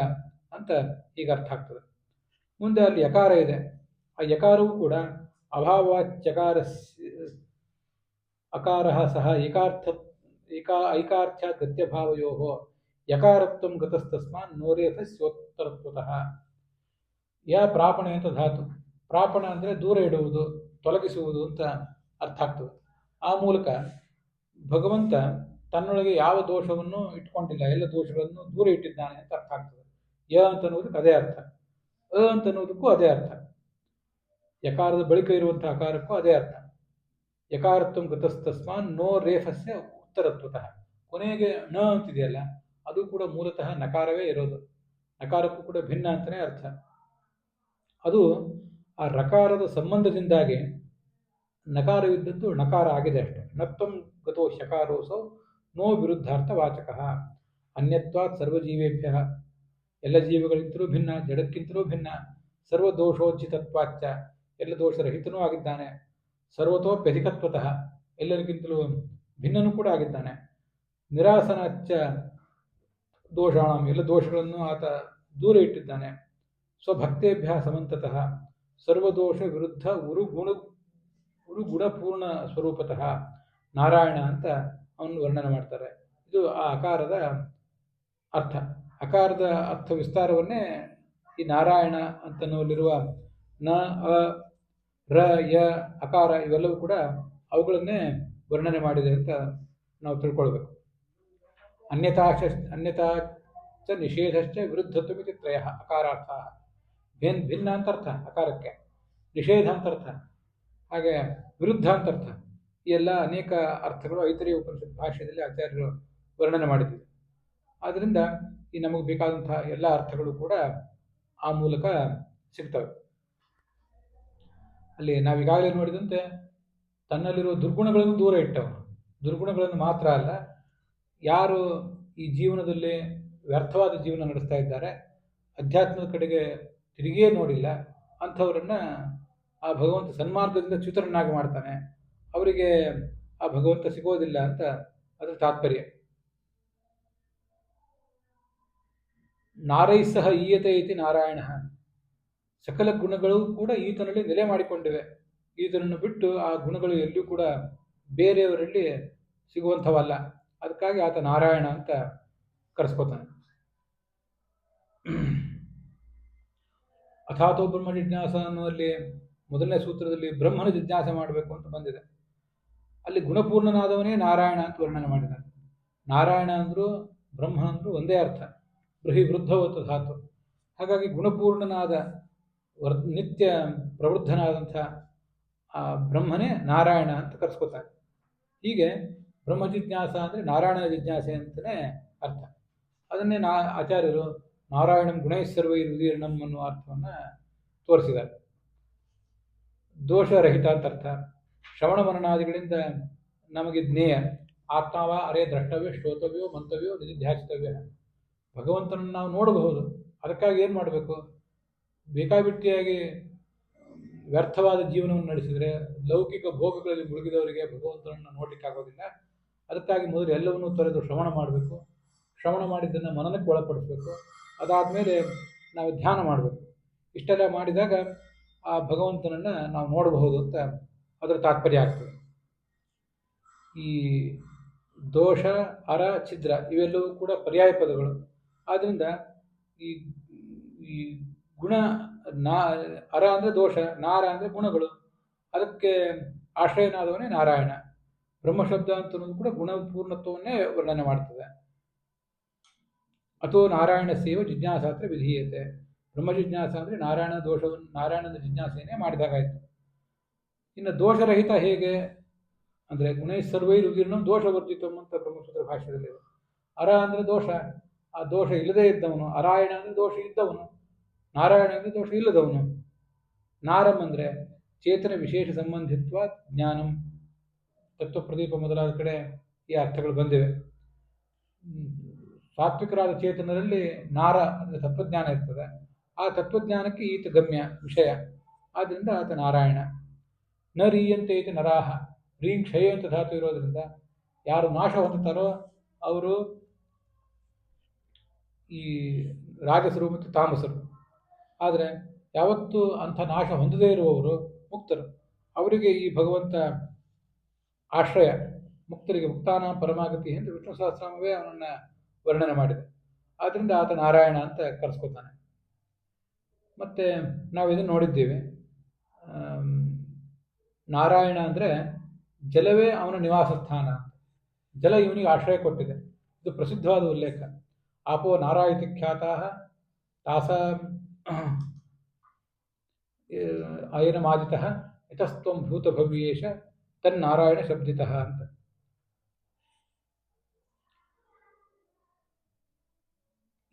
ಅಂತ ಈಗ ಅರ್ಥ ಆಗ್ತದೆ. ಮುಂದೆ ಅಲ್ಲಿ ಯಕಾರ ಇದೆ. ಆ ಯಕಾರವೂ ಕೂಡ ಅಭಾವಾಚ್ಯಕಾರ ಅಕಾರ ಸಹ ಐಕಾರ್ಥ್ಯ ಗತ್ಯಭಾವಯೋ ಯಕಾರತ್ವಂ ಗತಸ್ತಸ್ಮಾನ್ ನೋರೇಫಸ್ಯೋತ್ತರತ್ವತಃ. ಯ ಪ್ರಾಪಣೆ ಅಂತ ಧಾತು. ಪ್ರಾಪಣ ಅಂದರೆ ದೂರ ಇಡುವುದು, ತೊಲಗಿಸುವುದು ಅಂತ ಅರ್ಥ ಆಗ್ತದೆ. ಆ ಮೂಲಕ ಭಗವಂತ ತನ್ನೊಳಗೆ ಯಾವ ದೋಷವನ್ನು ಇಟ್ಕೊಂಡಿಲ್ಲ, ಎಲ್ಲ ದೋಷಗಳನ್ನು ದೂರ ಇಟ್ಟಿದ್ದಾನೆ ಅಂತ ಅರ್ಥ ಆಗ್ತದೆ. ಯ ಅಂತ ಅನ್ನೋದಕ್ಕೆ ಅದೇ ಅರ್ಥ, ಅ ಅಂತ ಅನ್ನೋದಕ್ಕೂ ಅದೇ ಅರ್ಥ, ಯಕಾರದ ಬಳಿಕ ಇರುವಂತಹ ಅಕಾರಕ್ಕೂ ಅದೇ ಅರ್ಥ. ಯಕಾರತ್ವಂ ಗತಸ್ತಸ್ಮಾನ್ ನೋ ರೇಫಸ್ಯ ಉತ್ತರತ್ವತಃ. ಕೊನೆಗೆ ನ ಅಂತಿದೆಯಲ್ಲ, ಅದು ಕೂಡ ಮೂಲತಃ ನಕಾರವೇ ಇರೋದು. ನಕಾರಕ್ಕೂ ಕೂಡ ಭಿನ್ನ ಅಂತಲೇ ಅರ್ಥ. ಅದು ಆ ರಕಾರದ ಸಂಬಂಧದಿಂದಾಗಿ ನಕಾರವಿದ್ದದ್ದು ನಕಾರ ಆಗಿದೆ ಅಷ್ಟೆ. ನತ್ವಂ ಗತೋ ಶಕಾರೋಸೌ ನೋ ವಿರುದ್ಧಾರ್ಥ ವಾಚಕ. ಅನ್ಯತ್ವಾತ್ ಸರ್ವಜೀವೇಭ್ಯ, ಎಲ್ಲ ಜೀವಗಳಿಗಿಂತಲೂ ಭಿನ್ನ, ಜಡಕ್ಕಿಂತಲೂ ಭಿನ್ನ. ಸರ್ವದೋಷೋಚಿತತ್ವಾಚ್ಚ, ಎಲ್ಲ ದೋಷರಹಿತನೂ ಆಗಿದ್ದಾನೆ. ಸರ್ವತೋಪ್ಯಧಿಕತ್ವತಃ, ಎಲ್ಲರಿಗಿಂತಲೂ ಭಿನ್ನನೂ ಕೂಡ ಆಗಿದ್ದಾನೆ. ನಿರಾಸನಾಚ್ಚ ದೋಷಾಣ, ಎಲ್ಲ ದೋಷಗಳನ್ನು ಆತ ದೂರ ಇಟ್ಟಿದ್ದಾನೆ. ಸ್ವಭಕ್ತೇಭ್ಯ ಸಮಂತತಃ ಸರ್ವದೋಷ ವಿರುದ್ಧ ಗುಣಪೂರ್ಣ ಸ್ವರೂಪತಃ ನಾರಾಯಣ ಅಂತ ಅವನು ವರ್ಣನೆ ಮಾಡ್ತಾರೆ. ಇದು ಆ ಅಕಾರದ ಅರ್ಥ. ಅಕಾರದ ಅರ್ಥ ವಿಸ್ತಾರವನ್ನೇ ಈ ನಾರಾಯಣ ಅಂತನ್ನುವಲ್ಲಿರುವ ನ, ಅ, ರ, ಯ, ಅಕಾರ ಇವೆಲ್ಲವೂ ಕೂಡ ಅವುಗಳನ್ನೇ ವರ್ಣನೆ ಮಾಡಿದೆ ಅಂತ ನಾವು ತಿಳ್ಕೊಳ್ಬೇಕು. ಅನ್ಯತಾ ಚ ನಿಷೇಧಶ್ಚ ವಿರುದ್ಧತ್ವಮಿತಿ ತ್ರಯ ಅಕಾರಾರ್ಥ. ಭಿನ್ನ ಅಂತರ್ಥ ಅಕಾರಕ್ಕೆ, ನಿಷೇಧ ಅಂತರ್ಥ, ಹಾಗೆ ವಿರುದ್ಧ ಅಂತರ್ಥ. ಈ ಎಲ್ಲ ಅನೇಕ ಅರ್ಥಗಳು ಐತರೇಯ ಉಪನಿಷತ್ ಭಾಷ್ಯದಲ್ಲಿ ಆಚಾರ್ಯರು ವರ್ಣನೆ ಮಾಡಿದ್ದೀವಿ. ಆದ್ದರಿಂದ ಈ ನಮಗೆ ಬೇಕಾದಂತಹ ಎಲ್ಲ ಅರ್ಥಗಳು ಕೂಡ ಆ ಮೂಲಕ ಸಿಗ್ತವೆ. ಅಲ್ಲಿ ನಾವೀಗಾಗಲೇ ನೋಡಿದಂತೆ ತನ್ನಲ್ಲಿರುವ ದುರ್ಗುಣಗಳನ್ನು ದೂರ ಇಟ್ಟವನು. ದುರ್ಗುಣಗಳನ್ನು ಮಾತ್ರ ಅಲ್ಲ, ಯಾರು ಈ ಜೀವನದಲ್ಲಿ ವ್ಯರ್ಥವಾದ ಜೀವನ ನಡೆಸ್ತಾ ಇದ್ದಾರೆ, ಅಧ್ಯಾತ್ಮದ ಕಡೆಗೆ ತಿರುಗಿಯೇ ನೋಡಿಲ್ಲ, ಅಂಥವರನ್ನು ಆ ಭಗವಂತ ಸನ್ಮಾರ್ಗದಿಂದ ಚ್ಯುತರನ್ನಾಗಿ ಮಾಡ್ತಾನೆ. ಅವರಿಗೆ ಆ ಭಗವಂತ ಸಿಗೋದಿಲ್ಲ ಅಂತ ಅದರ ತಾತ್ಪರ್ಯ. ನಾರೈ ಸಹ ಈಯತೆ ಇತಿ ನಾರಾಯಣ. ಸಕಲ ಗುಣಗಳು ಕೂಡ ಈತನಲ್ಲಿ ನೆಲೆ ಮಾಡಿಕೊಂಡಿವೆ. ಈತನನ್ನು ಬಿಟ್ಟು ಆ ಗುಣಗಳು ಎಲ್ಲೂ ಕೂಡ ಬೇರೆಯವರಲ್ಲಿ ಸಿಗುವಂಥವಲ್ಲ. ಅದಕ್ಕಾಗಿ ಆತ ನಾರಾಯಣ ಅಂತ ಕರೆಸ್ಕೋತಾನೆ. ಅಥಾತೋ ಬ್ರಹ್ಮ ಜಿಜ್ಞಾಸ ಅನ್ನುವಲ್ಲಿ ಮೊದಲನೇ ಸೂತ್ರದಲ್ಲಿ ಬ್ರಹ್ಮನ ಜಿಜ್ಞಾಸೆ ಮಾಡಬೇಕು ಅಂತ ಬಂದಿದೆ. ಅಲ್ಲಿ ಗುಣಪೂರ್ಣನಾದವನೇ ನಾರಾಯಣ ಅಂತ ವರ್ಣನೆ ಮಾಡಿದ್ದಾನೆ. ನಾರಾಯಣ ಅಂದ್ರು ಬ್ರಹ್ಮ ಅಂದ್ರು ಒಂದೇ ಅರ್ಥ, ಬೃಹಿ ವೃದ್ಧವತ್ತು ಧಾತು. ಹಾಗಾಗಿ ಗುಣಪೂರ್ಣನಾದ ನಿತ್ಯ ಪ್ರವೃದ್ಧನಾದಂಥ ಆ ಬ್ರಹ್ಮನೇ ನಾರಾಯಣ ಅಂತ ಕರೆಸ್ಕೋತಾರೆ. ಹೀಗೆ ಬ್ರಹ್ಮ ಜಿಜ್ಞಾಸ ಅಂದರೆ ನಾರಾಯಣನ ಜಿಜ್ಞಾಸೆ ಅಂತಲೇ ಅರ್ಥ. ಅದನ್ನೇ ಆಚಾರ್ಯರು ನಾರಾಯಣಂ ಗುಣೈಸ್ಸರ್ವೈರುದೀರ್ಣಂ ಅನ್ನುವ ಅರ್ಥವನ್ನು ತೋರಿಸಿದ್ದಾರೆ. ದೋಷರಹಿತ ಅಂತ ಅರ್ಥ. ಶ್ರವಣ ಮನನಾದಿಗಳಿಂದ ನಮಗೆ ಜ್ಞೇಯ. ಆತ್ಮಾವ ಅರೇ ದ್ರಷ್ಟವ್ಯ, ಶ್ರೋತವ್ಯೋ, ಮಂತವ್ಯೋ, ನಿಧಿಧ್ಯಾಸಿತವ್ಯ. ಭಗವಂತನನ್ನು ನಾವು ನೋಡಬಹುದು. ಅದಕ್ಕಾಗಿ ಏನು ಮಾಡಬೇಕು? ಬೇಕಾಬಿಟ್ಟಿಯಾಗಿ ವ್ಯರ್ಥವಾದ ಜೀವನವನ್ನು ನಡೆಸಿದರೆ ಲೌಕಿಕ ಭೋಗಗಳಲ್ಲಿ ಮುಳುಗಿದವರಿಗೆ ಭಗವಂತನನ್ನು ನೋಡಲಿಕ್ಕಾಗೋದಿಲ್ಲ. ಅದಕ್ಕಾಗಿ ಮೊದಲು ಎಲ್ಲವನ್ನೂ ತೊರೆದು ಶ್ರವಣ ಮಾಡಬೇಕು. ಶ್ರವಣ ಮಾಡಿದ್ದನ್ನು ಮನನಕ್ಕೆ ಒಳಪಡಿಸಬೇಕು. ಅದಾದಮೇಲೆ ನಾವು ಧ್ಯಾನ ಮಾಡಬೇಕು. ಇಷ್ಟೆಲ್ಲ ಮಾಡಿದಾಗ ಆ ಭಗವಂತನನ್ನು ನಾವು ನೋಡಬಹುದು ಅಂತ ಅದರ ತಾತ್ಪರ್ಯ ಆಗ್ತದೆ. ಈ ದೋಷ, ಅರ, ಛಿದ್ರ ಇವೆಲ್ಲವೂ ಕೂಡ ಪರ್ಯಾಯ ಪದಗಳು. ಆದ್ದರಿಂದ ಈ ಗುಣ ಅರ ಅಂದರೆ ದೋಷ, ನಾರ ಅಂದರೆ ಗುಣಗಳು. ಅದಕ್ಕೆ ಆಶ್ರಯನಾದವನೇ ನಾರಾಯಣ. ಬ್ರಹ್ಮಶಬ್ದ ಅಂತ ಕೂಡ ಗುಣಪೂರ್ಣತ್ವವನ್ನೇ ವರ್ಣನೆ ಮಾಡ್ತದೆ. ಅಥೋ ನಾರಾಯಣ ಸೇವ ಜಿಜ್ಞಾಸಾತ್ರ ವಿಧೀಯತೆ. ಬ್ರಹ್ಮ ಜಿಜ್ಞಾಸ ಅಂದರೆ ನಾರಾಯಣನ ಜಿಜ್ಞಾಸೆಯನ್ನೇ ಮಾಡಿದಾಗಾಯಿತು. ಇನ್ನು ದೋಷರಹಿತ ಹೇಗೆ ಅಂದರೆ ಗುಣೈಸ್ಸರ್ವೈರುದೀರ್ಣಂ ದೋಷವರ್ಜಿತಂ ಅಂತ ಬ್ರಹ್ಮಸೂತ್ರ ಭಾಷ್ಯದಲ್ಲಿದೆ. ಅರ ಅಂದರೆ ದೋಷ, ಆ ದೋಷ ಇಲ್ಲದೇ ಇದ್ದವನು. ಅರಾಯಣ ಅಂದರೆ ದೋಷ ಇದ್ದವನು. ನಾರಾಯಣ ಅಂದರೆ ದೋಷ ಇಲ್ಲದವನು. ನಾರಂ ಅಂದರೆ ಚೇತನ ವಿಶೇಷ ಸಂಬಂಧಿತ್ವ ಜ್ಞಾನಂ. ತತ್ವಪ್ರದೀಪ ಮೊದಲಾದ ಕಡೆ ಈ ಅರ್ಥಗಳು ಬಂದಿವೆ. ಸಾತ್ವಿಕರಾದ ಚೇತನರಲ್ಲಿ ನಾರ ಅಂದರೆ ತತ್ವಜ್ಞಾನ ಇರ್ತದೆ. ಆ ತತ್ವಜ್ಞಾನಕ್ಕೆ ಈತ ಗಮ್ಯ ವಿಷಯ. ಆದ್ದರಿಂದ ಆತ ನಾರಾಯಣ. ನ ರೀಯಂತೆ ಇತಿ ನರಾಹ. ರೀಂ ಕ್ಷಯ ಅಂತ ಧಾತು ಇರೋದ್ರಿಂದ ಯಾರು ನಾಶ ಹೊಂದುತ್ತಾರೋ ಅವರು ಈ ರಾಜಸರು ಮತ್ತು ತಾಮಸರು. ಆದರೆ ಯಾವತ್ತೂ ಅಂಥ ನಾಶ ಹೊಂದದೇ ಇರುವವರು ಮುಕ್ತರು. ಅವರಿಗೆ ಈ ಭಗವಂತ ಆಶ್ರಯ. ಮುಕ್ತರಿಗೆ ಮುಕ್ತಾನ ಪರಮಾಗತಿ ಎಂದು ವಿಷ್ಣು ಸಹಸ್ರನಾಮವೇ ಅವನನ್ನು ವರ್ಣನೆ ಮಾಡಿದೆ. ಆದ್ದರಿಂದ ಆತ ನಾರಾಯಣ ಅಂತ ಕರೆಸ್ಕೊತಾನೆ. ಮತ್ತು ನಾವು ಇದನ್ನು ನೋಡಿದ್ದೀವಿ. ನಾರಾಯಣ ಅಂದರೆ ಜಲವೇ ಅವನ ನಿವಾಸ ಸ್ಥಾನ. ಜಲ ಇವನಿಗೆ ಆಶ್ರಯ ಕೊಟ್ಟಿದೆ. ಇದು ಪ್ರಸಿದ್ಧವಾದ ಉಲ್ಲೇಖ. ಆಪೋ ನಾರಾಯತಿ ಖ್ಯಾತಾ ತಾಸ ಅಯನಮಾದಿತಃ ಯತಸ್ತ್ವಂ ಭೂತಭವ್ಯೇಶ ತನ್ನಾರಾಯಣ ಶಬ್ದಿತಃ ಅಂತ.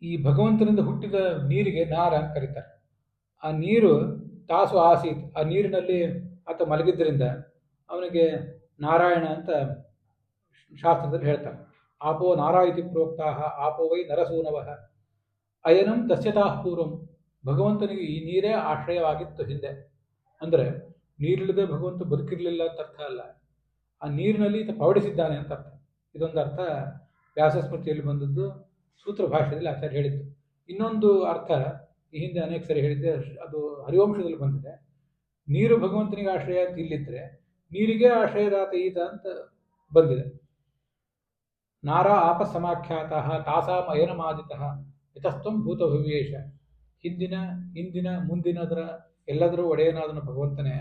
ಈ ಭಗವಂತನಿಂದ ಹುಟ್ಟಿದ ನೀರಿಗೆ ನಾರ ಅಂತ ಕರೀತಾರೆ. ಆ ನೀರು ತಾಸು ಆಸೀತ್. ಆ ನೀರಿನಲ್ಲಿ ಆತ ಮಲಗಿದ್ದರಿಂದ ಅವನಿಗೆ ನಾರಾಯಣ ಅಂತ ಶಾಸ್ತ್ರದಲ್ಲಿ ಹೇಳ್ತಾರೆ. ಆಪೋ ನಾರಾಯಿತಿ ಪ್ರೋಕ್ತಾ ಆಪೋ ವೈ ನರಸೂನವಃ ಅಯನಂ ತಸ್ಯತಾ ಪೂರ್ವಂ. ಭಗವಂತನಿಗೆ ಈ ನೀರೇ ಆಶ್ರಯವಾಗಿತ್ತು ಹಿಂದೆ. ಅಂದರೆ ನೀರಿಲ್ಲದೆ ಭಗವಂತ ಬದುಕಿರಲಿಲ್ಲ ಅಂತ ಅರ್ಥ ಅಲ್ಲ. ಆ ನೀರಿನಲ್ಲಿ ಈತ ಪವಡಿಸಿದ್ದಾನೆ ಅಂತ ಅರ್ಥ. ಇದೊಂದು ಅರ್ಥ ವ್ಯಾಸಸ್ಮೃತಿಯಲ್ಲಿ ಬಂದದ್ದು, ಸೂತ್ರ ಭಾಷೆಯಲ್ಲಿ ಆಚಾರ್ಯ ಹೇಳಿದ್ದು. ಇನ್ನೊಂದು ಅರ್ಥ ಈ ಹಿಂದೆ ಅನೇಕ ಸರಿ ಹೇಳಿದ್ದೆ, ಅದು ಹರಿವಂಶದಲ್ಲಿ ಬಂದಿದೆ. ನೀರು ಭಗವಂತನಿಗೆ ಆಶ್ರಯ ಅಂತ ಇಲ್ಲಿದ್ದರೆ ನೀರಿಗೆ ಆಶ್ರಯದಾತ ಈತ ಅಂತ ಬಂದಿದೆ. ನಾರ ಆಪ ಸಮಾಖ್ಯಾತ ತಾಸಾಂ ಅಯನಮಾದಿತಃ ಯತಸ್ತ್ವಂ ಭೂತಭವ್ಯೇಶ. ಹಿಂದಿನ ಮುಂದಿನದರ ಎಲ್ಲದರೂ ಒಡೆಯನಾದನು ಭಗವಂತನೇ.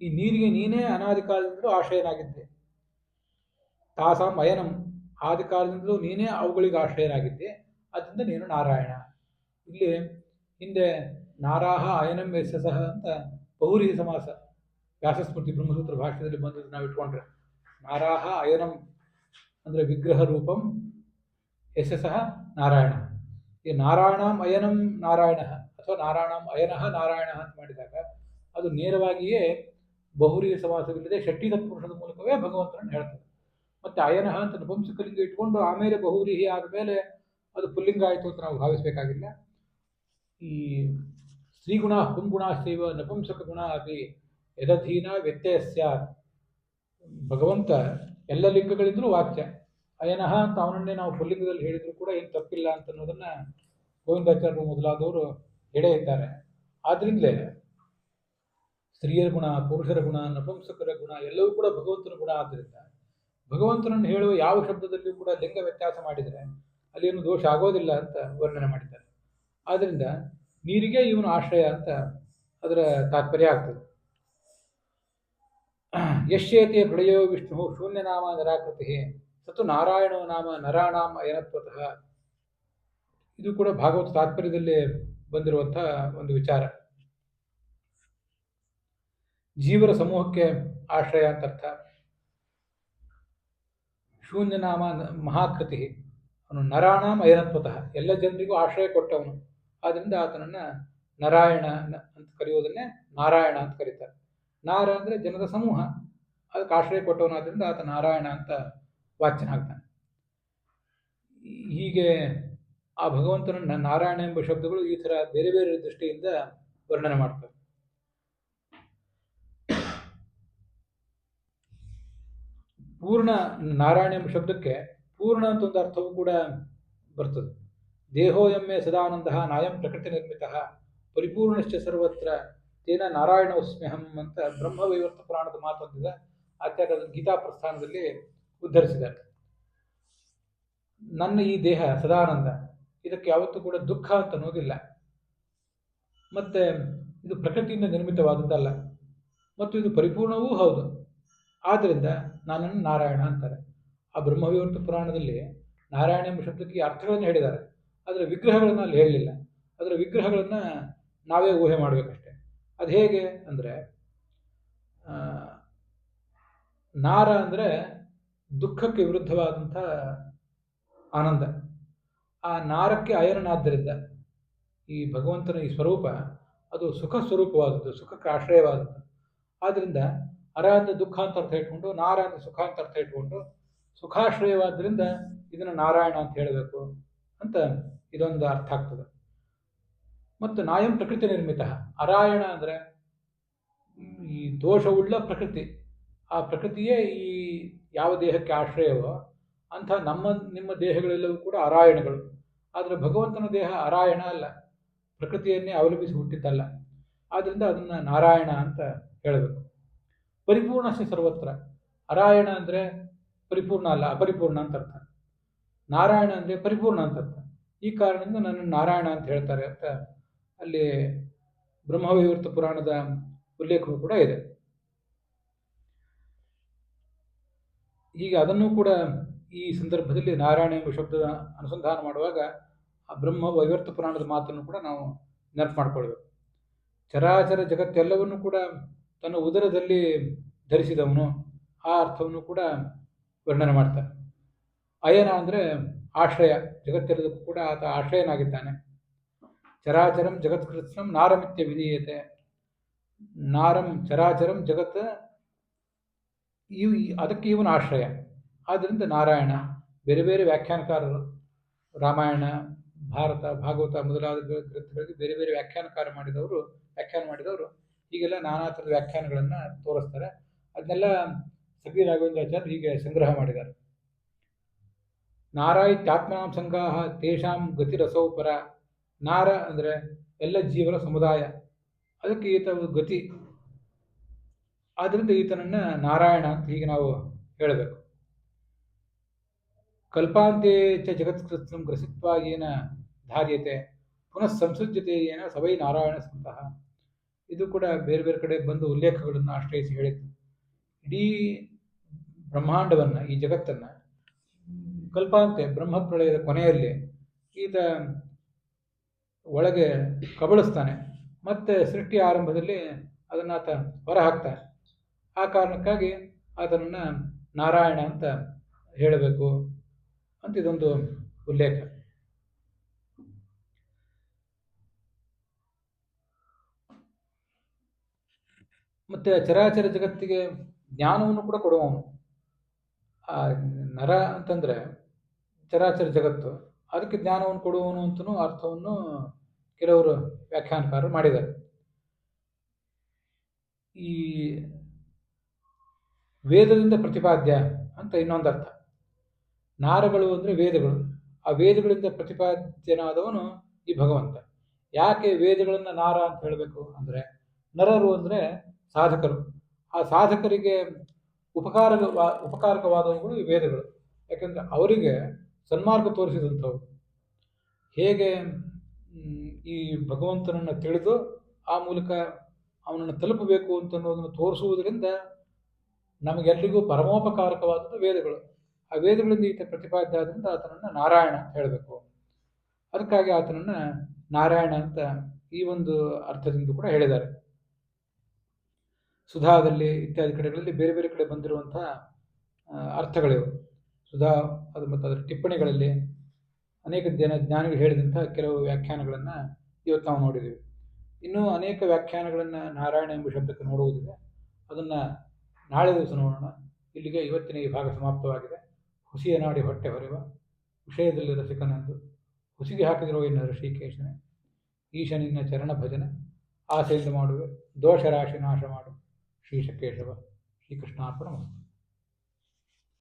ಈ ನೀರಿಗೆ ನೀನೇ ಅನಾದಿ ಕಾಲದಿಂದಲೂ ಆಶ್ರಯನಾಗಿದ್ದೆ. ತಾಸಾಂ ಅಯನಂ, ಆದಿ ಕಾಲದಿಂದಲೂ ನೀನೇ ಅವುಗಳಿಗೆ ಆಶ್ರಯನಾಗಿದ್ದೆ. ಅದರಿಂದ ನೀನು ನಾರಾಯಣ. ಇಲ್ಲಿ ಹಿಂದೆ ನಾರಾಹ ಅಯನಂ ಯಶಸಃ ಅಂತ ಬಹುರೀ ಸಮಾಸ ವ್ಯಾಸಸ್ಮೃತಿ ಬ್ರಹ್ಮಸೂತ್ರ ಭಾಷ್ಯದಲ್ಲಿ ಬಂದದ್ದು ನಾವು ಇಟ್ಕೊಂಡ್ರೆ, ನಾರಾಹ ಅಯನಂ ಅಂದರೆ ವಿಗ್ರಹ ರೂಪಂ, ಯಶಸಃ ನಾರಾಯಣ. ಈ ನಾರಾಯಣಂ ಅಯನಂ ನಾರಾಯಣ ಅಥವಾ ನಾರಾಯಣಂ ಅಯನಃ ನಾರಾಯಣ ಅಂತ ಮಾಡಿದಾಗ ಅದು ನೇರವಾಗಿಯೇ ಬಹುರೀ ಸಮಾಸವಿಲ್ಲದೆ ಷಟ್ಟಿದ ಪುರುಷದ ಮೂಲಕವೇ ಭಗವಂತನನ್ನು ಹೇಳ್ತದೆ. ಮತ್ತು ಅಯನಃ ಅಂತ ನಪುಂಸಕಲಿಂಗ ಇಟ್ಕೊಂಡು ಆಮೇಲೆ ಬಹುರೀಹಿ ಆದಮೇಲೆ ಅದು ಪುಲ್ಲಿಂಗ ಆಯಿತು ಅಂತ ನಾವು ಭಾವಿಸಬೇಕಾಗಿಲ್ಲ. ಈ ಸ್ತ್ರೀಗುಣ ಪುಂಗುಣಾಶ್ಚೈವ ನಪುಂಸಕ ಗುಣ ಅಪಿ ಯದಧೀನ ವ್ಯತ್ಯಯ ಸ್ಯಾತ್. ಭಗವಂತ ಎಲ್ಲ ಲಿಂಗಗಳಿಂದಲೂ ವಾಚ್ಯ. ಅಯನಃ ಅಂತ ಅವನನ್ನೇ ನಾವು ಪುಲ್ಲಿಂಗದಲ್ಲಿ ಹೇಳಿದರೂ ಕೂಡ ಏನು ತಪ್ಪಿಲ್ಲ ಅಂತ ಅನ್ನೋದನ್ನು ಗೋವಿಂದಾಚಾರ್ಯರು ಮೊದಲಾದವರು ಎಡೆ ಇದ್ದಾರೆ. ಆದ್ರಿಂದಲೇ ಸ್ತ್ರೀಯರ ಗುಣ, ಪುರುಷರ ಗುಣ, ನಪುಂಸಕರ ಗುಣ ಎಲ್ಲವೂ ಕೂಡ ಭಗವಂತನ ಗುಣ. ಆದ್ದರಿಂದ ಭಗವಂತನನ್ನು ಹೇಳುವ ಯಾವ ಶಬ್ದದಲ್ಲಿಯೂ ಕೂಡ ಲಿಂಗ ವ್ಯತ್ಯಾಸ ಮಾಡಿದರೆ ಅಲ್ಲೇನು ದೋಷ ಆಗೋದಿಲ್ಲ ಅಂತ ವರ್ಣನೆ ಮಾಡಿದ್ದಾರೆ. ಆದ್ದರಿಂದ ನೀರಿಗೆ ಇವನು ಆಶ್ರಯ ಅಂತ ಅದರ ತಾತ್ಪರ್ಯ ಆಗ್ತದೆ. ಯಶ್ಯೇತೆ ಪ್ರಳಯೋ ವಿಷ್ಣು ಶೂನ್ಯನಾಮ ನಿರಾಕೃತಿ ಸತು ನಾರಾಯಣೋ ನಾಮ ನರಾಣಾಂ ಅಯನತ್ವತಃ. ಇದು ಕೂಡ ಭಾಗವತ ತಾತ್ಪರ್ಯದಲ್ಲಿ ಬಂದಿರುವಂತಹ ಒಂದು ವಿಚಾರ. ಜೀವರ ಸಮೂಹಕ್ಕೆ ಆಶ್ರಯ ಅಂತ ಅರ್ಥ. ಶೂನ್ಯನಾಮ ಮಹಾಕೃತಿ, ಅವನು ನರಾಣಾಂ ಅಯನತ್ವತಃ, ಎಲ್ಲ ಜನರಿಗೂ ಆಶ್ರಯ ಕೊಟ್ಟವನು. ಆದ್ದರಿಂದ ಆತನನ್ನ ನಾರಾಯಣ ಅಂತ ಕರೆಯುವುದನ್ನೇ ನಾರಾಯಣ ಅಂತ ಕರೀತಾರೆ. ನಾರ ಅಂದರೆ ಜನರ ಸಮೂಹ, ಅದಕ್ಕೆ ಆಶ್ರಯ ಕೊಟ್ಟವನಾದ್ರಿಂದ ಆತ ನಾರಾಯಣ ಅಂತ ವಾಚ್ಯನಾಗ್ತಾನೆ. ಹೀಗೆ ಆ ಭಗವಂತನನ್ನ ನಾರಾಯಣ ಎಂಬ ಶಬ್ದಗಳು ಈ ಥರ ಬೇರೆ ಬೇರೆ ದೃಷ್ಟಿಯಿಂದ ವರ್ಣನೆ ಮಾಡ್ತವೆ. ಪೂರ್ಣ ನಾರಾಯಣ ಎಂಬ ಶಬ್ದಕ್ಕೆ ಪೂರ್ಣ ಅಂತ ಒಂದು ಅರ್ಥವೂ ಕೂಡ ಬರ್ತದೆ. ದೇಹೋಯಮ್ಮೆ ಸದಾನಂದ ನಾಯಂ ಪ್ರಕೃತಿ ನಿರ್ಮಿತ ಪರಿಪೂರ್ಣಶ್ಚ ಸರ್ವತ್ರ ತೇನ ನಾರಾಯಣೋಸ್ಮ್ಯಹಂ ಅಂತ ಬ್ರಹ್ಮವೈವರ್ತ ಪುರಾಣದ ಮಾತೊಂದಿದೆ. ಆಚಾರ್ಯ ಅದನ್ನು ಗೀತಾ ಪ್ರಸ್ಥಾನದಲ್ಲಿ ಉದ್ಧರಿಸಿದ್ದಾರೆ. ನನ್ನ ಈ ದೇಹ ಸದಾನಂದ, ಇದಕ್ಕೆ ಯಾವತ್ತೂ ಕೂಡ ದುಃಖ ಅಂತ ಅನ್ನೋದಿಲ್ಲ, ಮತ್ತೆ ಇದು ಪ್ರಕೃತಿಯಿಂದ ನಿರ್ಮಿತವಾದದ್ದಲ್ಲ, ಮತ್ತು ಇದು ಪರಿಪೂರ್ಣವೂ ಹೌದು. ಆದ್ದರಿಂದ ನನ್ನನ್ನು ನಾರಾಯಣ ಅಂತಾರೆ. ಆ ಬ್ರಹ್ಮವೈವರ್ತ ಪುರಾಣದಲ್ಲಿ ನಾರಾಯಣ ಎಂಬ ಶಬ್ದಕ್ಕೆ ಅರ್ಥಗಳನ್ನು ಹೇಳಿದ್ದಾರೆ, ಅದರ ವಿಗ್ರಹಗಳನ್ನು ಅಲ್ಲಿ ಹೇಳಲಿಲ್ಲ. ಅದರ ವಿಗ್ರಹಗಳನ್ನು ನಾವೇ ಊಹೆ ಮಾಡಬೇಕಷ್ಟೆ. ಅದು ಹೇಗೆ ಅಂದರೆ, ನಾರ ಅಂದರೆ ದುಃಖಕ್ಕೆ ವಿರುದ್ಧವಾದಂಥ ಆನಂದ. ಆ ನಾರಕ್ಕೆ ಅಯನನಾದ್ದರಿಂದ ಈ ಭಗವಂತನ ಈ ಸ್ವರೂಪ ಅದು ಸುಖ ಸ್ವರೂಪವಾದದ್ದು, ಸುಖಕ್ಕೆ ಆಶ್ರಯವಾದದ್ದು. ಆದ್ದರಿಂದ ಅರ ಅಂತ ದುಃಖ ಅಂತ ಅರ್ಥ ಇಟ್ಕೊಂಡು, ನಾರ ಅಂತ ಸುಖ ಅಂತ ಅರ್ಥ ಇಟ್ಕೊಂಡು, ಸುಖಾಶ್ರಯವಾದ್ದರಿಂದ ಇದನ್ನು ನಾರಾಯಣ ಅಂತ ಹೇಳಬೇಕು ಅಂತ ಇದೊಂದು ಅರ್ಥ ಆಗ್ತದೆ. ಮತ್ತು ನಾಯಂ ಪ್ರಕೃತಿ ನಿರ್ಮಿತ, ಅರಾಯಣ ಅಂದರೆ ಈ ದೋಷವುಳ್ಳ ಪ್ರಕೃತಿ. ಆ ಪ್ರಕೃತಿಯೇ ಈ ಯಾವ ದೇಹಕ್ಕೆ ಆಶ್ರಯವೋ ಅಂಥ ನಿಮ್ಮ ದೇಹಗಳೆಲ್ಲವೂ ಕೂಡ ಅರಾಯಣಗಳು. ಆದರೆ ಭಗವಂತನ ದೇಹ ಅರಾಯಣ ಅಲ್ಲ, ಪ್ರಕೃತಿಯನ್ನೇ ಅವಲಂಬಿಸಿ ಹುಟ್ಟಿದ್ದಲ್ಲ. ಆದ್ದರಿಂದ ಅದನ್ನು ನಾರಾಯಣ ಅಂತ ಹೇಳಬೇಕು. ಪರಿಪೂರ್ಣಸ್ಯ ಸರ್ವತ್ರ, ಅರಾಯಣ ಅಂದರೆ ಪರಿಪೂರ್ಣ ಅಲ್ಲ, ಅಪರಿಪೂರ್ಣ ಅಂತ ಅರ್ಥ. ನಾರಾಯಣ ಅಂದರೆ ಪರಿಪೂರ್ಣ ಅಂತ ಅರ್ಥ. ಈ ಕಾರಣದಿಂದ ನನ್ನನ್ನು ನಾರಾಯಣ ಅಂತ ಹೇಳ್ತಾರೆ ಅಂತ ಅಲ್ಲಿ ಬ್ರಹ್ಮವೈವರ್ತ ಪುರಾಣದ ಉಲ್ಲೇಖವೂ ಕೂಡ ಇದೆ. ಹೀಗೆ ಅದನ್ನು ಕೂಡ ಈ ಸಂದರ್ಭದಲ್ಲಿ ನಾರಾಯಣ ಎಂಬ ಶಬ್ದದ ಅನುಸಂಧಾನ ಮಾಡುವಾಗ ಆ ಬ್ರಹ್ಮ ವೈವರ್ತ ಪುರಾಣದ ಮಾತನ್ನು ಕೂಡ ನಾವು ನೆನಪು ಮಾಡಿಕೊಳ್ಬೇಕು. ಚರಾಚರ ಜಗತ್ತೆಲ್ಲವನ್ನು ಕೂಡ ತನ್ನ ಉದರದಲ್ಲಿ ಧರಿಸಿದವನು, ಆ ಅರ್ಥವನ್ನು ಕೂಡ ವರ್ಣನೆ ಮಾಡ್ತಾನೆ. ಅಯನ ಅಂದರೆ ಆಶ್ರಯ, ಜಗತ್ತೆಲ್ಲದಕ್ಕೂ ಕೂಡ ಆತ ಆಶ್ರಯನಾಗಿದ್ದಾನೆ. ಚರಾಚರಂ ಜಗತ್ಕೃತ್ಸ್ನಂ ನಾರಮಿತ್ಯ ವಿಧೀಯತೆ. ನಾರಂ ಚರಾಚರಂ ಜಗತ್, ಅದಕ್ಕೆ ಇವನ ಆಶ್ರಯ. ಆದ್ದರಿಂದ ನಾರಾಯಣ. ಬೇರೆ ಬೇರೆ ವ್ಯಾಖ್ಯಾನಕಾರರು ರಾಮಾಯಣ, ಭಾರತ, ಭಾಗವತ ಮೊದಲಾದ ಗ್ರಂಥಗಳಿಗೆ ಬೇರೆ ಬೇರೆ ವ್ಯಾಖ್ಯಾನ ಮಾಡಿದವರು ಹೀಗೆಲ್ಲ ನಾನಾ ಥರದ ವ್ಯಾಖ್ಯಾನಗಳನ್ನು ತೋರಿಸ್ತಾರೆ. ಅದನ್ನೆಲ್ಲ ಸಬಿ ರಾಘವೇಂದ್ರಾಚಾರ್ಯ ಹೀಗೆ ಸಂಗ್ರಹ ಮಾಡಿದ್ದಾರೆ. ನಾರಾಯಿತ್ಯಾತ್ಮನಾಂ ಸಂಗಾಹ ತೇಷಾಂ ಗತಿರಸೌಪರ. ನಾರ ಅಂದರೆ ಎಲ್ಲ ಜೀವನ ಸಮುದಾಯ, ಅದಕ್ಕೆ ಈತ ಗತಿ. ಆದ್ದರಿಂದ ಈತನನ್ನು ನಾರಾಯಣ ಅಂತ ಹೀಗೆ ನಾವು ಹೇಳಬೇಕು. ಕಲ್ಪಾಂತೆ ಚ ಜಗತ್ಕೃತ್ಸ್ನಂ ಗ್ರಸಿತ್ವಾ ಏನ ಧಾರ್ಯತೆ ಪುನಃ ಸಂಸೃಜ್ಯತೆ ಏನ ಸವೈ ನಾರಾಯಣ ಸ್ಮೃತಃ. ಇದು ಕೂಡ ಬೇರೆ ಬೇರೆ ಕಡೆ ಬಂದು ಉಲ್ಲೇಖಗಳನ್ನು ಆಶ್ರಯಿಸಿ ಹೇಳಿತ್ತು. ಇಡೀ ಬ್ರಹ್ಮಾಂಡವನ್ನು, ಈ ಜಗತ್ತನ್ನು ಕಲ್ಪಾಂತೆ ಬ್ರಹ್ಮಪ್ರಳಯದ ಕೊನೆಯಲ್ಲಿ ಈತ ಒಳಗೆ ಕಬಳಿಸ್ತಾನೆ, ಮತ್ತೆ ಸೃಷ್ಟಿ ಆರಂಭದಲ್ಲಿ ಅದನ್ನು ಆತ ಹೊರಹಾಕ್ತಾನೆ. ಆ ಕಾರಣಕ್ಕಾಗಿ ಆತನನ್ನು ನಾರಾಯಣ ಅಂತ ಹೇಳಬೇಕು ಅಂತ ಇದೊಂದು ಉಲ್ಲೇಖ. ಮತ್ತೆ ಚರಾಚರ ಜಗತ್ತಿಗೆ ಜ್ಞಾನವನ್ನು ಕೂಡ ಕೊಡುವವನು. ಆ ನರ ಅಂತಂದ್ರೆ ಚರಾಚರ ಜಗತ್ತು, ಅದಕ್ಕೆ ಜ್ಞಾನವನ್ನು ಕೊಡುವವನು ಅಂತನೂ ಅರ್ಥವನ್ನು ಕೆಲವರು ವ್ಯಾಖ್ಯಾನಕಾರರು ಮಾಡಿದ್ದಾರೆ. ಈ ವೇದದಿಂದ ಪ್ರತಿಪಾದ್ಯ ಅಂತ ಇನ್ನೊಂದು ಅರ್ಥ. ನಾರಗಳು ಅಂದರೆ ವೇದಗಳು, ಆ ವೇದಗಳಿಂದ ಪ್ರತಿಪಾದ್ಯನಾದವನು ಈ ಭಗವಂತ. ಯಾಕೆ ವೇದಗಳನ್ನು ನಾರ ಅಂತ ಹೇಳಬೇಕು ಅಂದರೆ, ನರರು ಅಂದರೆ ಸಾಧಕರು. ಆ ಸಾಧಕರಿಗೆ ಉಪಕಾರಕವಾದವುಗಳು ಈ ವೇದಗಳು. ಯಾಕಂದರೆ ಅವರಿಗೆ ಸನ್ಮಾರ್ಗ ತೋರಿಸಿದಂಥವು. ಹೇಗೆ ಈ ಭಗವಂತನನ್ನು ತಿಳಿದು ಆ ಮೂಲಕ ಅವನನ್ನು ತಲುಪಬೇಕು ಅಂತನ್ನೋದನ್ನು ತೋರಿಸುವುದರಿಂದ ನಮಗೆಲ್ಲರಿಗೂ ಪರಮೋಪಕಾರಕವಾದದ್ದು ವೇದಗಳು. ಆ ವೇದಗಳಿಂದ ಈತ ಪ್ರತಿಪಾದ್ಯ ಆದ್ದರಿಂದ ಆತನನ್ನು ನಾರಾಯಣ ಅಂತ ಹೇಳಬೇಕು. ಅದಕ್ಕಾಗಿ ಆತನನ್ನು ನಾರಾಯಣ ಅಂತ ಈ ಒಂದು ಅರ್ಥದಿಂದ ಕೂಡ ಹೇಳಿದ್ದಾರೆ. ಸುಧಾದಲ್ಲಿ ಇತ್ಯಾದಿ ಕಡೆಗಳಲ್ಲಿ ಬೇರೆ ಬೇರೆ ಕಡೆ ಬಂದಿರುವಂತಹ ಅರ್ಥಗಳಿವೆ. ಸುಧಾ ಅದು ಮತ್ತು ಅದರ ಟಿಪ್ಪಣಿಗಳಲ್ಲಿ ಅನೇಕ ಜ್ಞಾನಿಗಳು ಹೇಳಿದಂತಹ ಕೆಲವು ವ್ಯಾಖ್ಯಾನಗಳನ್ನು ಇವತ್ತು ನಾವು ನೋಡಿದ್ದೀವಿ. ಇನ್ನೂ ಅನೇಕ ವ್ಯಾಖ್ಯಾನಗಳನ್ನು ನಾರಾಯಣ ಎಂಬ ಶಬ್ದಕ್ಕೆ ನೋಡುವುದಿದೆ. ಅದನ್ನು ನಾಳೆ ದಿವಸ ನೋಡೋಣ. ಇಲ್ಲಿಗೆ ಇವತ್ತಿನ ಈ ಭಾಗ ಸಮಾಪ್ತವಾಗಿದೆ. ಹುಸಿಯ ನಾಡಿ ಹೊಟ್ಟೆ ಹೊರೆವ ವಿಷಯದಲ್ಲಿ ರಸಿಕನೆಂದು ಹುಸಿಗೆ ಹಾಕಿದಿರೋ ಇನ್ನು ಋಷಿಕೇಶನೇ, ಈಶ ನಿನ್ನ ಚರಣ ಭಜನೆ ಆಸೆಯಿಂದ ಮಾಡುವೆ, ದೋಷ ರಾಶಿ ನಾಶ ಮಾಡು ಶ್ರೀಶಕೇಶವ. ಶ್ರೀಕೃಷ್ಣಾರ್ಪಣ ಮಸ್ತು.